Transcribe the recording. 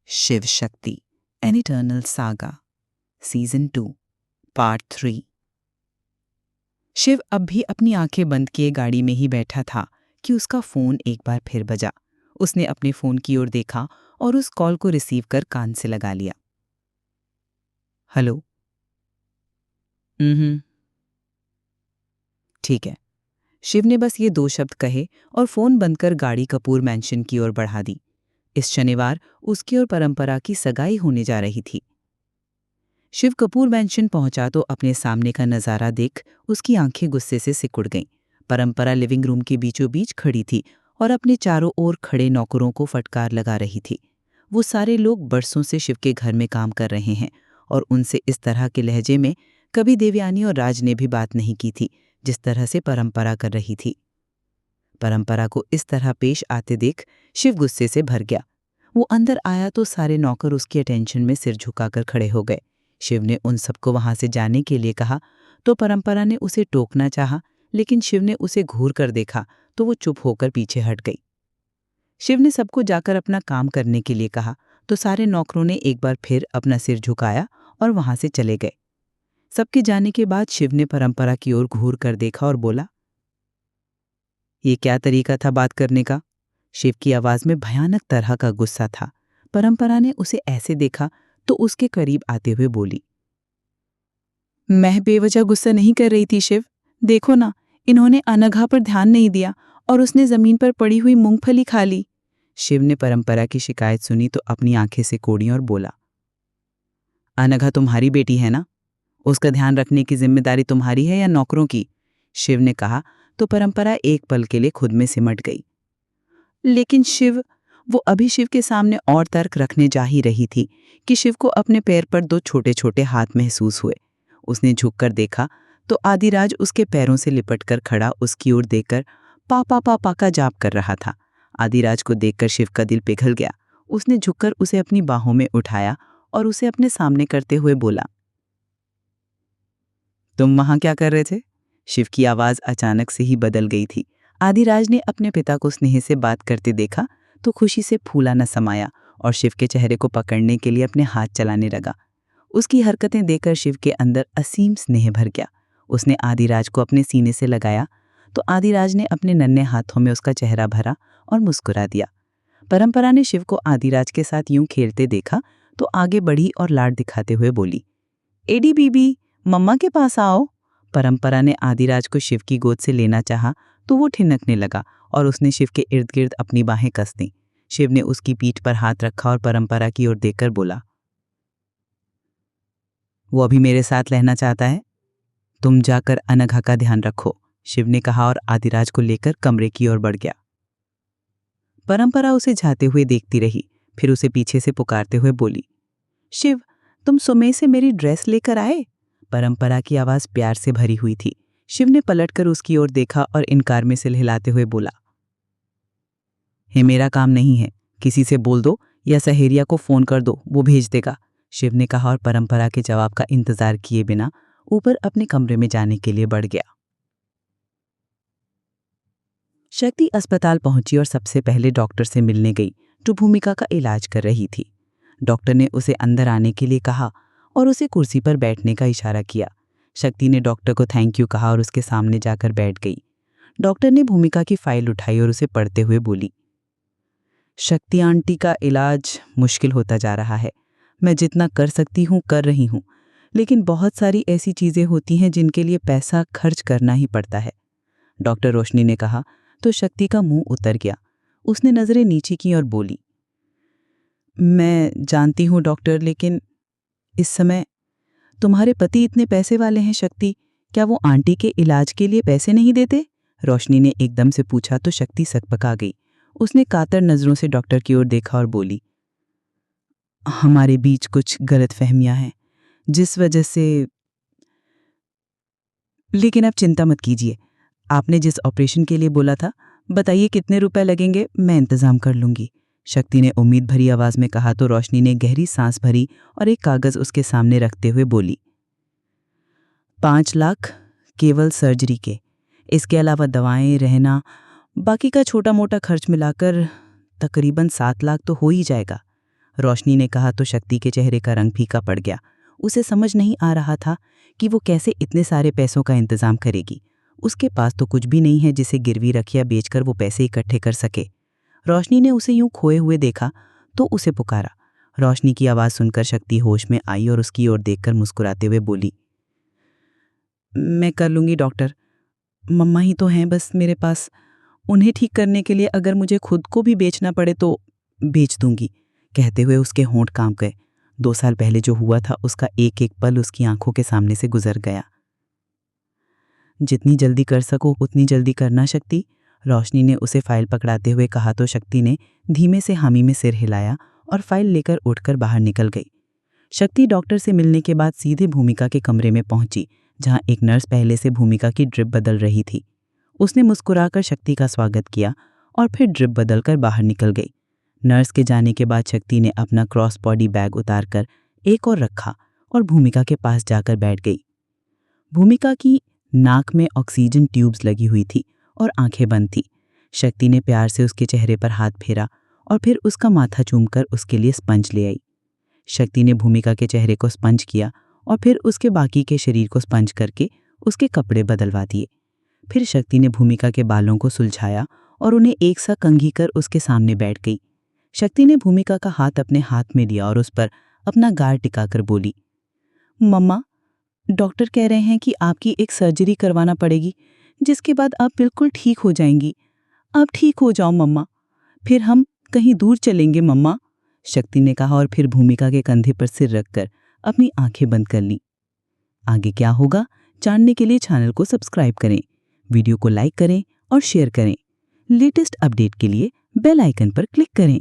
Shiv Shakti an eternal saga season 2 part 3। Shiv अब भी अपनी आंखें बंद किए गाड़ी में ही बैठा था कि उसका फोन एक बार फिर बजा। उसने अपने फोन की ओर देखा और उस कॉल को रिसीव कर कान से लगा लिया। हेलो। ठीक है। शिव ने बस ये 2 शब्द कहे और फोन बंद कर गाड़ी कपूर मैंशन की ओर बढ़ा दी। इस शनिवार उसकी और परंपरा की सगाई होने जा रही थी। शिव कपूर मैंशन पहुंचा तो अपने सामने का नजारा देख उसकी आंखें गुस्से से सिकुड़ गईं। परंपरा लिविंग रूम के बीचों बीच खड़ी थी और अपने चारों ओर खड़े नौकरों को फटकार लगा रही थी। वो सारे लोग बरसों से शिव के घर में काम कर रहे हैं और उनसे इस तरह के लहजे में कभी देवयानी और राज ने भी बात नहीं की थी जिस तरह से परंपरा कर रही थी। परंपरा को इस तरह पेश आते देख शिव गुस्से से भर गया। वो अंदर आया तो सारे नौकर उसकी अटेंशन में सिर झुकाकर खड़े हो गए। शिव ने उन सबको वहां से जाने के लिए कहा तो परंपरा ने उसे टोकना चाहा, लेकिन शिव ने उसे घूर कर देखा तो वो चुप होकर पीछे हट गई। शिव ने सबको जाकर अपना काम करने के लिए कहा तो सारे नौकरों ने एक बार फिर अपना सिर झुकाया और वहां से चले गए। सबके जाने के बाद शिव ने परंपरा की ओर घूर कर देखा और बोला, ये क्या तरीका था बात करने का? शिव की आवाज में भयानक तरह का गुस्सा था। परंपरा ने उसे ऐसे देखा तो उसके करीब आते हुए बोली, मैं बेवजह गुस्सा नहीं कर रही थी शिव। देखो ना, इन्होंने अनघा पर ध्यान नहीं दिया और उसने जमीन पर पड़ी हुई मूंगफली खा ली। शिव ने परंपरा की शिकायत सुनी तो अपनी आंखें से कोड़ी और बोला, अनघा तुम्हारी बेटी है ना? उसका ध्यान रखने की जिम्मेदारी तुम्हारी है या नौकरों की? शिव ने कहा तो परंपरा एक पल के लिए खुद में सिमट गई। लेकिन शिव, वो अभी शिव के सामने और तर्क रखने जा ही रही थी कि शिव को अपने पैर पर 2 छोटे छोटे हाथ महसूस हुए। उसने झुककर देखा तो आदिराज उसके पैरों से लिपटकर खड़ा उसकी ओर देखकर पापा पापा का जाप कर रहा था। आदिराज को देखकर शिव का दिल पिघल गया। उसने झुककर उसे अपनी बाहों में उठाया और उसे अपने सामने करते हुए बोला, तुम वहां क्या कर रहे थे? शिव की आवाज अचानक से ही बदल गई थी। आदिराज ने अपने पिता को स्नेह से बात करते देखा तो खुशी से फूला न समाया और शिव के चेहरे को पकड़ने के लिए अपने हाथ चलाने लगा। उसकी हरकतें देखकर शिव के अंदर असीम स्नेह भर गया। उसने आदिराज को अपने सीने से लगाया तो आदिराज ने अपने नन्हे हाथों में उसका चेहरा भरा और मुस्कुरा दिया। परंपरा ने शिव को आदिराज के साथ यूं खेलते देखा तो आगे बढ़ी और लाड दिखाते हुए बोली, एडी बीबी, मम्मा के पास आओ। परंपरा ने आदिराज को शिव की गोद से लेना चाहा तो वो ठिनकने लगा और उसने शिव के इर्द गिर्द अपनी बाहें कस दी। शिव ने उसकी पीठ पर हाथ रखा और परंपरा की ओर देखकर बोला, वो अभी मेरे साथ रहना चाहता है? तुम जाकर अनघा का ध्यान रखो, शिव ने कहा और आदिराज को लेकर कमरे की ओर बढ़ गया। परंपरा उसे जाते हुए देखती रही, फिर उसे पीछे से पुकारते हुए बोली, शिव, तुम सुमेह से मेरी ड्रेस लेकर आए? परंपरा की आवाज प्यार से भरी हुई थी। शिव ने पलटकर उसकी ओर देखा और इनकार में सिर हिलाते हुए बोला, ये मेरा काम नहीं है, किसी से बोल दो या सहेरिया को फोन कर दो, वो भेज देगा, शिव ने कहा और परंपरा के जवाब का इंतजार किए बिना ऊपर अपने कमरे में जाने के लिए बढ़ गया। शक्ति अस्पताल पहुंची और सबसे पहले डॉक्टर से मिलने गई जो भूमिका का इलाज कर रही थी। डॉक्टर ने उसे अंदर आने के लिए कहा और उसे कुर्सी पर बैठने का इशारा किया। शक्ति ने डॉक्टर को थैंक यू कहा और उसके सामने जाकर बैठ गई। डॉक्टर ने भूमिका की फाइल उठाई और उसे पढ़ते हुए बोली, शक्ति आंटी का इलाज मुश्किल होता जा रहा है। मैं जितना कर सकती हूँ कर रही हूँ, लेकिन बहुत सारी ऐसी चीज़ें होती हैं जिनके लिए पैसा खर्च करना ही पड़ता है, डॉक्टर रोशनी ने कहा तो शक्ति का मुंह उतर गया। उसने नज़रें नीचे की और बोली, मैं जानती हूँ डॉक्टर, लेकिन इस समय तुम्हारे पति इतने पैसे वाले हैं शक्ति, क्या वो आंटी के इलाज के लिए पैसे नहीं देते? रोशनी ने एकदम से पूछा तो शक्ति सकपका गई। उसने कातर नजरों से डॉक्टर की ओर देखा और बोली, हमारे बीच कुछ गलतफहमियां हैं जिस वजह से, लेकिन आप चिंता मत कीजिए। आपने जिस ऑपरेशन के लिए बोला था, बताइए कितने रुपए लगेंगे, मैं इंतजाम कर लूंगी, शक्ति ने उम्मीद भरी आवाज में कहा तो रोशनी ने गहरी सांस भरी और एक कागज उसके सामने रखते हुए बोली, 5 लाख केवल सर्जरी के, इसके अलावा दवाएं, रहना, बाकी का छोटा मोटा खर्च मिलाकर तकरीबन 7 लाख तो हो ही जाएगा। रोशनी ने कहा तो शक्ति के चेहरे का रंग फीका पड़ गया। उसे समझ नहीं आ रहा था कि वो कैसे इतने सारे पैसों का इंतजाम करेगी। उसके पास तो कुछ भी नहीं है जिसे गिरवी रख या बेचकर वो पैसे इकट्ठे कर सके। रोशनी ने उसे यूं खोए हुए देखा तो उसे पुकारा। रोशनी की आवाज़ सुनकर शक्ति होश में आई और उसकी ओर देखकर मुस्कुराते हुए बोली, मैं कर लूँगी डॉक्टर, मम्मा ही तो हैं बस मेरे पास। उन्हें ठीक करने के लिए अगर मुझे खुद को भी बेचना पड़े तो बेच दूंगी। कहते हुए उसके होंठ कांप गए। 2 साल पहले जो हुआ था उसका एक एक पल उसकी आंखों के सामने से गुजर गया। जितनी जल्दी कर सको उतनी जल्दी करना शक्ति, रोशनी ने उसे फाइल पकड़ाते हुए कहा तो शक्ति ने धीमे से हामी में सिर हिलाया और फाइल लेकर उठकर बाहर निकल गई। शक्ति डॉक्टर से मिलने के बाद सीधे भूमिका के कमरे में पहुंची, जहां एक नर्स पहले से भूमिका की ड्रिप बदल रही थी। उसने मुस्कुराकर शक्ति का स्वागत किया और फिर ड्रिप बदलकर बाहर निकल गई। नर्स के जाने के बाद शक्ति ने अपना क्रॉस बॉडी बैग उतारकर एक और रखा और भूमिका के पास जाकर बैठ गई। भूमिका की नाक में ऑक्सीजन ट्यूब्स लगी हुई थी और आंखें बंद थी। शक्ति ने प्यार से उसके चेहरे पर हाथ फेरा और फिर उसका माथा चूमकर उसके लिए स्पंज ले आई। शक्ति ने भूमिका के चेहरे को स्पंज किया और फिर उसके बाकी के शरीर को स्पंज करके उसके कपड़े बदलवा दिए। फिर शक्ति ने भूमिका के बालों को सुलझाया और उन्हें एक सा कंघी कर उसके सामने बैठ गई। शक्ति ने भूमिका का हाथ अपने हाथ में लिया और उस पर अपना गाल टिकाकर बोली, मम्मा, डॉक्टर कह रहे हैं कि आपकी एक सर्जरी करवाना पड़ेगी, जिसके बाद आप बिल्कुल ठीक हो जाएंगी। आप ठीक हो जाओ मम्मा, फिर हम कहीं दूर चलेंगे मम्मा, शक्ति ने कहा और फिर भूमिका के कंधे पर सिर रखकर अपनी आंखें बंद कर ली। आगे क्या होगा जानने के लिए चैनल को सब्सक्राइब करें, वीडियो को लाइक करें और शेयर करें। लेटेस्ट अपडेट के लिए बेल आइकन पर क्लिक करें।